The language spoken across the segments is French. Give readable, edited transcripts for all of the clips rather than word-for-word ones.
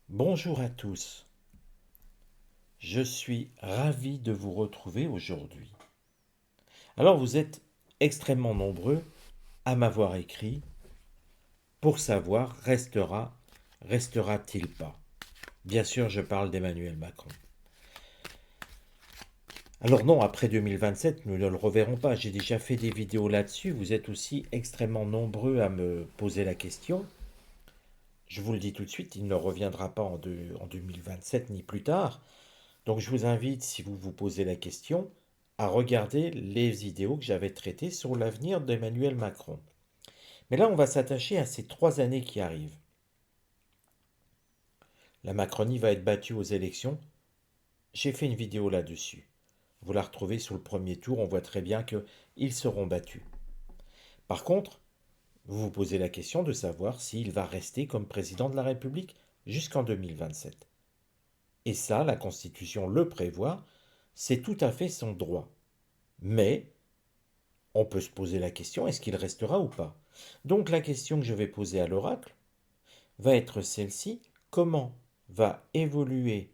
Bonjour à tous, je suis ravi de vous retrouver aujourd'hui. Alors vous êtes extrêmement nombreux à m'avoir écrit pour savoir restera-t-il pas. Bien sûr, je parle d'Emmanuel Macron. Alors non, après 2027, nous ne le reverrons pas. J'ai déjà fait des vidéos là-dessus. Vous êtes aussi extrêmement nombreux à me poser la question. Je vous le dis tout de suite, il ne reviendra pas en 2027 ni plus tard. Donc je vous invite, si vous vous posez la question, à regarder les vidéos que j'avais traitées sur l'avenir d'Emmanuel Macron. Mais là, on va s'attacher à ces 3 années qui arrivent. La Macronie va être battue aux élections. J'ai fait une vidéo là-dessus. Vous la retrouvez sur le premier tour, on voit très bien qu'ils seront battus. Par contre, vous vous posez la question de savoir s'il va rester comme président de la République jusqu'en 2027. Et ça, la Constitution le prévoit, c'est tout à fait son droit. Mais on peut se poser la question, est-ce qu'il restera ou pas? Donc la question que je vais poser à l'oracle va être celle-ci, comment va évoluer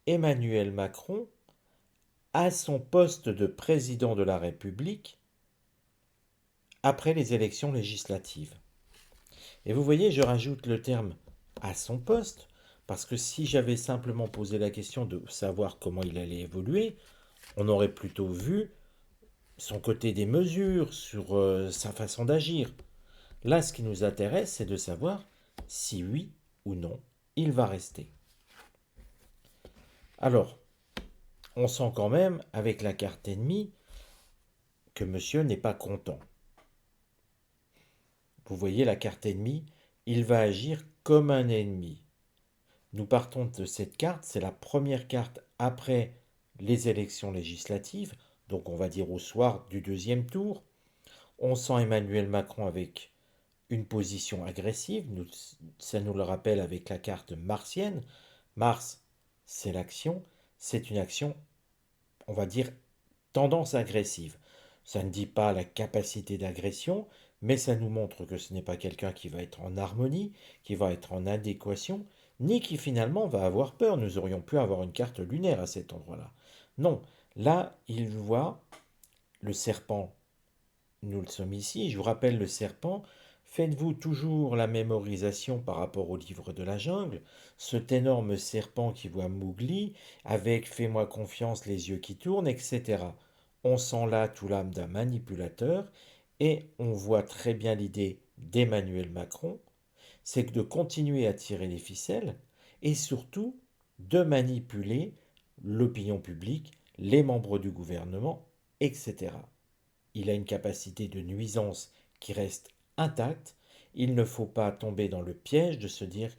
Emmanuel Macron à son poste de président de la République après les élections législatives? Et vous voyez, je rajoute le terme à son poste, parce que si j'avais simplement posé la question de savoir comment il allait évoluer, on aurait plutôt vu son côté des mesures, sur sa façon d'agir. Là, ce qui nous intéresse, c'est de savoir si oui ou non il va rester. Alors, on sent quand même, avec la carte ennemie, que monsieur n'est pas content. Vous voyez la carte ennemie, il va agir comme un ennemi. Nous partons de cette carte, c'est la première carte après les élections législatives, donc on va dire au soir du deuxième tour. On sent Emmanuel Macron avec une position agressive, ça nous le rappelle avec la carte martienne. Mars, c'est l'action, c'est une action, on va dire, tendance agressive. Ça ne dit pas la capacité d'agression, mais ça nous montre que ce n'est pas quelqu'un qui va être en harmonie, qui va être en adéquation, ni qui finalement va avoir peur. Nous aurions pu avoir une carte lunaire à cet endroit-là. Non, là, il voit le serpent. Nous le sommes ici. Je vous rappelle le serpent. Faites-vous toujours la mémorisation par rapport au livre de la jungle, cet énorme serpent qui voit Mowgli, avec fais-moi confiance, les yeux qui tournent, etc. On sent là tout l'âme d'un manipulateur et on voit très bien l'idée d'Emmanuel Macron, c'est de continuer à tirer les ficelles et surtout de manipuler l'opinion publique, les membres du gouvernement, etc. Il a une capacité de nuisance qui reste intacte. Il ne faut pas tomber dans le piège de se dire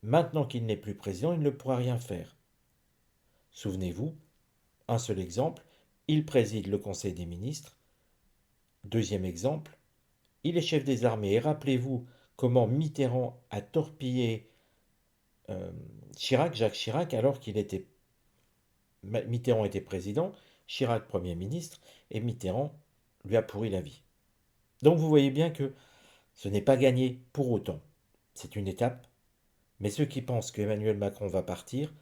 maintenant qu'il n'est plus président, il ne pourra rien faire. Souvenez-vous, un seul exemple, il préside le Conseil des ministres. Deuxième exemple, il est chef des armées. Et rappelez-vous comment Mitterrand a torpillé euh, Jacques Chirac, alors qu'il était Mitterrand était président, Chirac Premier ministre, et Mitterrand lui a pourri la vie. Donc vous voyez bien que ce n'est pas gagné pour autant. C'est une étape, mais ceux qui pensent qu'Emmanuel Macron va partir,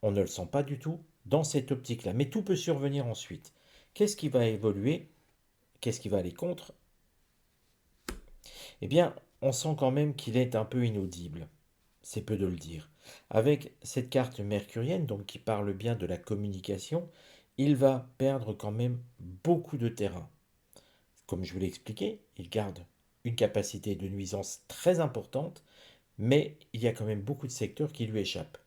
on ne le sent pas du tout dans cette optique-là. Mais tout peut survenir ensuite. Qu'est-ce qui va évoluer? Qu'est-ce qui va aller contre? Eh bien, on sent quand même qu'il est un peu inaudible. C'est peu de le dire. Avec cette carte mercurienne, donc qui parle bien de la communication, il va perdre quand même beaucoup de terrain. Comme je vous l'ai expliqué, il garde une capacité de nuisance très importante, mais il y a quand même beaucoup de secteurs qui lui échappent.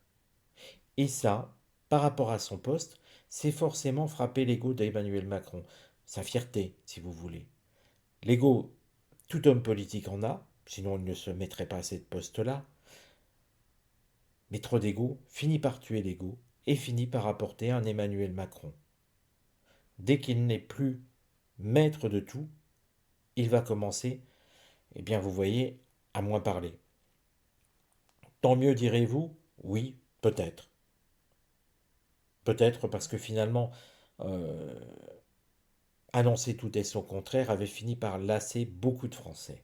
Et ça, par rapport à son poste, c'est forcément frapper l'ego d'Emmanuel Macron, sa fierté, si vous voulez. L'ego, tout homme politique en a, sinon il ne se mettrait pas à ce poste-là, mais trop d'ego finit par tuer l'ego et finit par apporter un Emmanuel Macron. Dès qu'il n'est plus maître de tout, il va commencer, eh bien vous voyez, à moins parler. Tant mieux direz-vous? Oui, peut-être. Peut-être parce que finalement, euh, annoncer tout et son contraire avait fini par lasser beaucoup de Français.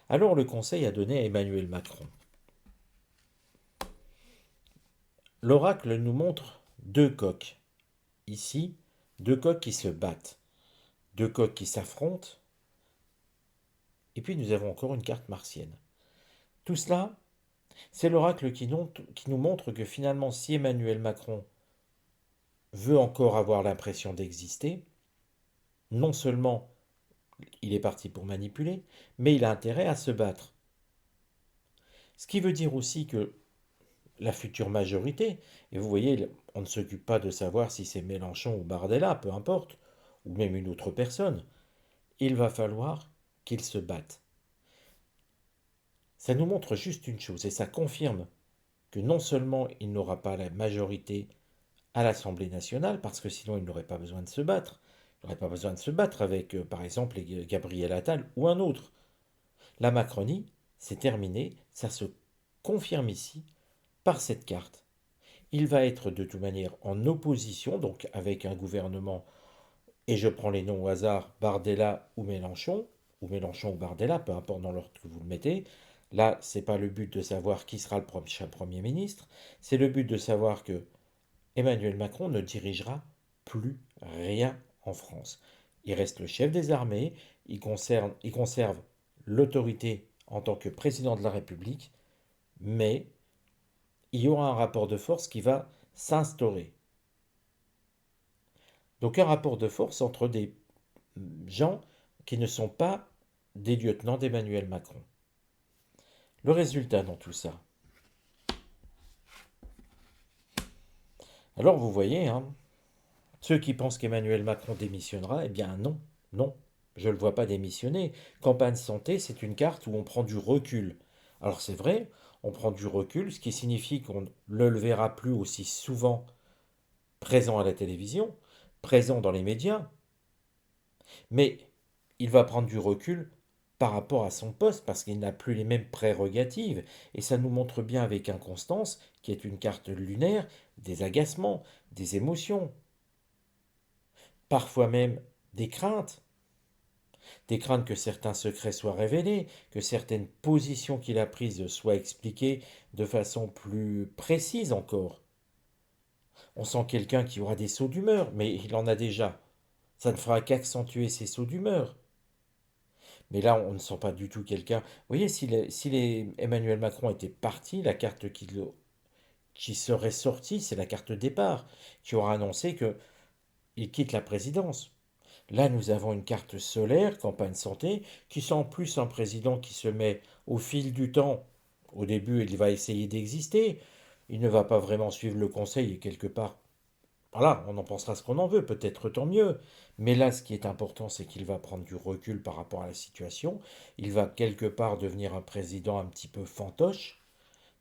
Alors le Conseil a donné à Emmanuel Macron l'oracle nous montre deux coqs. Ici, deux coqs qui se battent, deux coqs qui s'affrontent, et puis nous avons encore une carte martienne. Tout cela, c'est l'oracle qui nous montre que finalement, si Emmanuel Macron veut encore avoir l'impression d'exister, non seulement il est parti pour manipuler, mais il a intérêt à se battre. Ce qui veut dire aussi que la future majorité, et vous voyez, on ne s'occupe pas de savoir si c'est Mélenchon ou Bardella, peu importe, ou même une autre personne, il va falloir qu'ils se battent. Ça nous montre juste une chose, et ça confirme que non seulement il n'aura pas la majorité à l'Assemblée nationale, parce que sinon il n'aurait pas besoin de se battre, il n'aurait pas besoin de se battre avec, par exemple, Gabriel Attal ou un autre. La Macronie, c'est terminé, ça se confirme ici par cette carte. Il va être de toute manière en opposition, donc avec un gouvernement, et je prends les noms au hasard, Bardella ou Mélenchon ou Bardella, peu importe dans l'ordre que vous le mettez. Là, c'est pas le but de savoir qui sera le prochain Premier ministre, c'est le but de savoir que Emmanuel Macron ne dirigera plus rien en France. Il reste le chef des armées, il conserve l'autorité en tant que président de la République, mais il y aura un rapport de force qui va s'instaurer. Donc un rapport de force entre des gens qui ne sont pas des lieutenants d'Emmanuel Macron. Le résultat dans tout ça. Alors vous voyez, hein, ceux qui pensent qu'Emmanuel Macron démissionnera, eh bien non, non, je ne le vois pas démissionner. Campagne santé, c'est une carte où on prend du recul. Alors c'est vrai, on prend du recul, ce qui signifie qu'on ne le verra plus aussi souvent présent à la télévision, présent dans les médias, mais il va prendre du recul par rapport à son poste parce qu'il n'a plus les mêmes prérogatives. Et ça nous montre bien avec inconstance, qui est une carte lunaire, des agacements, des émotions, parfois même des craintes. Des craintes que certains secrets soient révélés, que certaines positions qu'il a prises soient expliquées de façon plus précise encore. On sent quelqu'un qui aura des sauts d'humeur, mais il en a déjà. Ça ne fera qu'accentuer ces sauts d'humeur. Mais là, on ne sent pas du tout quelqu'un. Vous voyez, si Emmanuel Macron était parti, la carte qui serait sortie, c'est la carte départ, qui aura annoncé qu'il quitte la présidence. Là, nous avons une carte solaire, campagne santé, qui sent plus un président qui se met au fil du temps. Au début, il va essayer d'exister. Il ne va pas vraiment suivre le conseil et quelque part, voilà, on en pensera ce qu'on en veut, peut-être tant mieux. Mais là, ce qui est important, c'est qu'il va prendre du recul par rapport à la situation. Il va quelque part devenir un président un petit peu fantoche,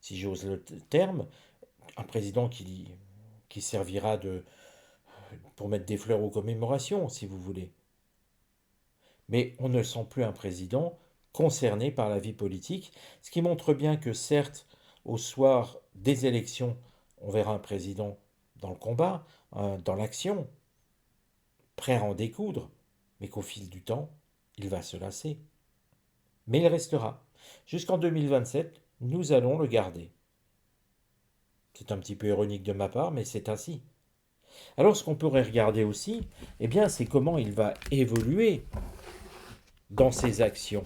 si j'ose le terme. Un président qui servira pour mettre des fleurs aux commémorations, si vous voulez. Mais on ne sent plus un président concerné par la vie politique, ce qui montre bien que certes, au soir des élections, on verra un président dans le combat, dans l'action, prêt à en découdre, mais qu'au fil du temps, il va se lasser. Mais il restera. Jusqu'en 2027, nous allons le garder. C'est un petit peu ironique de ma part, mais c'est ainsi. Alors ce qu'on pourrait regarder aussi, eh bien, c'est comment il va évoluer dans ses actions.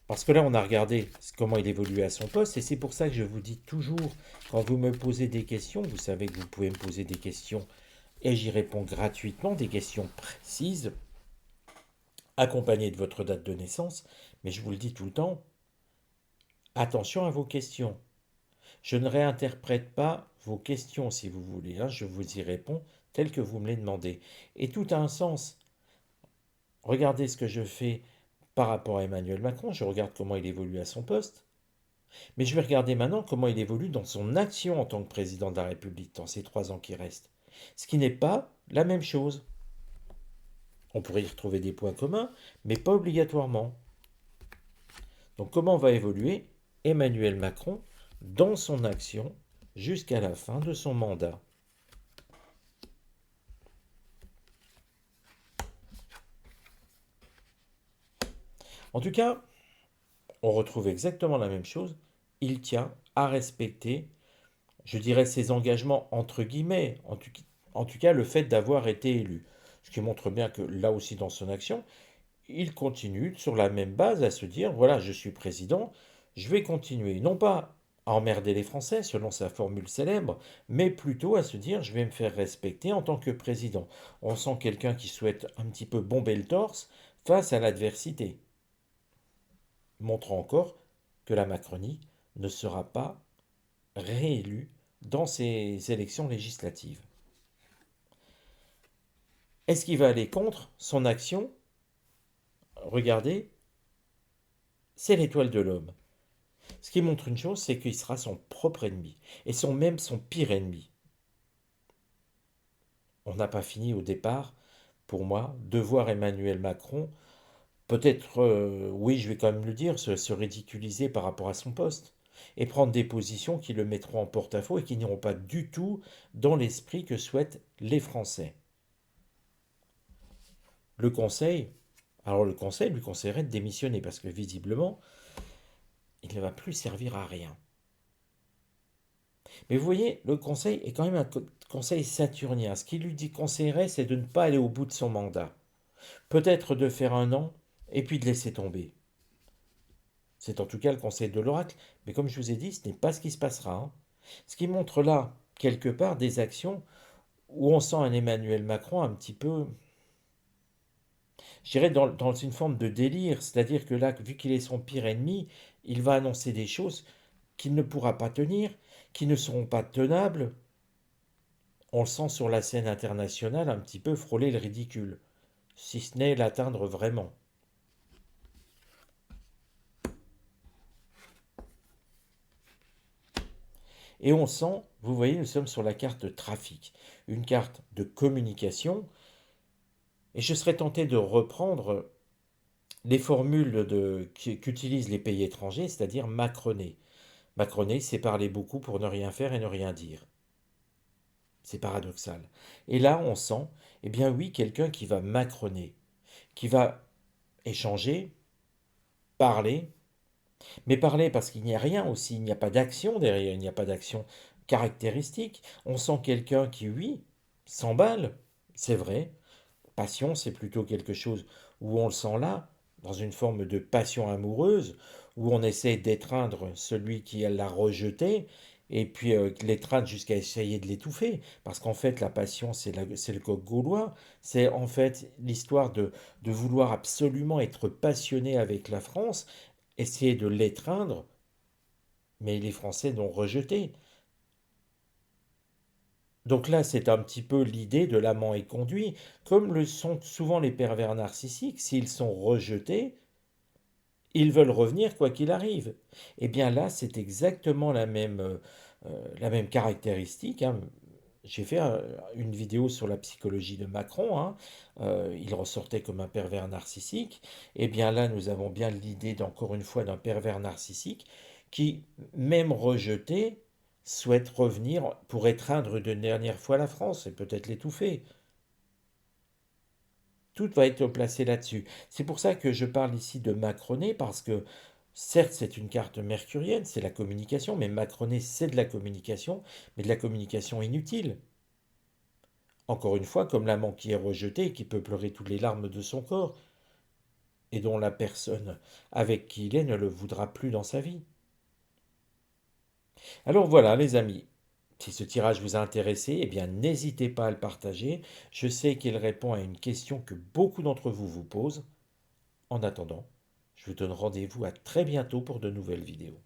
Parce que là, on a regardé comment il évoluait à son poste, et c'est pour ça que je vous dis toujours, quand vous me posez des questions, vous savez que vous pouvez me poser des questions, et j'y réponds gratuitement, des questions précises, accompagnées de votre date de naissance, mais je vous le dis tout le temps, attention à vos questions. Je ne réinterprète pas vos questions, si vous voulez, hein, je vous y réponds tel que vous me les demandez. Et tout a un sens. Regardez ce que je fais par rapport à Emmanuel Macron, je regarde comment il évolue à son poste. Mais je vais regarder maintenant comment il évolue dans son action en tant que président de la République dans ces 3 ans qui restent. Ce qui n'est pas la même chose. On pourrait y retrouver des points communs, mais pas obligatoirement. Donc comment va évoluer Emmanuel Macron dans son action jusqu'à la fin de son mandat? En tout cas, on retrouve exactement la même chose il tient à respecter, je dirais, ses engagements entre guillemets, en tout cas le fait d'avoir été élu. Ce qui montre bien que là aussi dans son action, il continue sur la même base à se dire, voilà, je suis président, je vais continuer, non pas à emmerder les Français selon sa formule célèbre, mais plutôt à se dire, je vais me faire respecter en tant que président. On sent quelqu'un qui souhaite un petit peu bomber le torse face à l'adversité, montrant encore que la Macronie ne sera pas réélue dans ces élections législatives. Est-ce qu'il va aller contre son action? Regardez, c'est l'étoile de l'homme. Ce qui montre une chose, c'est qu'il sera son propre ennemi, et même son pire ennemi. On n'a pas fini au départ, pour moi, de voir Emmanuel Macron, peut-être, oui, je vais quand même le dire, se ridiculiser par rapport à son poste, et prendre des positions qui le mettront en porte-à-faux et qui n'iront pas du tout dans l'esprit que souhaitent les Français. Le Conseil, alors le Conseil lui conseillerait de démissionner, parce que visiblement, il ne va plus servir à rien. Mais vous voyez, le conseil est quand même un conseil saturnien. Ce qu'il lui dit conseillerait, c'est de ne pas aller au bout de son mandat. Peut-être de faire 1 an et puis de laisser tomber. C'est en tout cas le conseil de l'oracle. Mais comme je vous ai dit, ce n'est pas ce qui se passera, hein. Ce qui montre là, quelque part, des actions où on sent un Emmanuel Macron un petit peu, je dirais, dans une forme de délire. C'est-à-dire que là, vu qu'il est son pire ennemi, il va annoncer des choses qu'il ne pourra pas tenir, qui ne seront pas tenables. On le sent sur la scène internationale un petit peu frôler le ridicule, si ce n'est l'atteindre vraiment. Et on sent, vous voyez, nous sommes sur la carte trafic, une carte de communication, et je serais tenté de reprendre les formules qu'utilisent les pays étrangers, c'est-à-dire macroner. Macroner, c'est parler beaucoup pour ne rien faire et ne rien dire. C'est paradoxal. Et là, on sent, eh bien oui, quelqu'un qui va macroner, qui va échanger, parler, mais parler parce qu'il n'y a rien aussi, il n'y a pas d'action derrière, il n'y a pas d'action caractéristique. On sent quelqu'un qui, oui, s'emballe, c'est vrai. Passion, c'est plutôt quelque chose où on le sent là, dans une forme de passion amoureuse, où on essaie d'étreindre celui qui l'a rejeté, et puis l'étreindre jusqu'à essayer de l'étouffer. Parce qu'en fait, la passion, c'est le coq gaulois. C'est en fait l'histoire de vouloir absolument être passionné avec la France, essayer de l'étreindre, mais les Français l'ont rejeté. Donc là, c'est un petit peu l'idée de l'amant est conduit, comme le sont souvent les pervers narcissiques, s'ils sont rejetés, ils veulent revenir quoi qu'il arrive. Et bien là, c'est exactement la même caractéristique, hein. J'ai fait une vidéo sur la psychologie de Macron, hein. Il ressortait comme un pervers narcissique. Et bien là, nous avons bien l'idée, d'encore une fois, d'un pervers narcissique qui, même rejeté, souhaite revenir pour étreindre de dernière fois la France et peut-être l'étouffer. Tout va être placé là-dessus. C'est pour ça que je parle ici de Macroné, parce que certes c'est une carte mercurienne, c'est la communication, mais Macroné c'est de la communication, mais de la communication inutile. Encore une fois, comme l'amant qui est rejeté et qui peut pleurer toutes les larmes de son corps, et dont la personne avec qui il est ne le voudra plus dans sa vie. Alors voilà, les amis, si ce tirage vous a intéressé, eh bien n'hésitez pas à le partager. Je sais qu'il répond à une question que beaucoup d'entre vous vous posent. En attendant, je vous donne rendez-vous à très bientôt pour de nouvelles vidéos.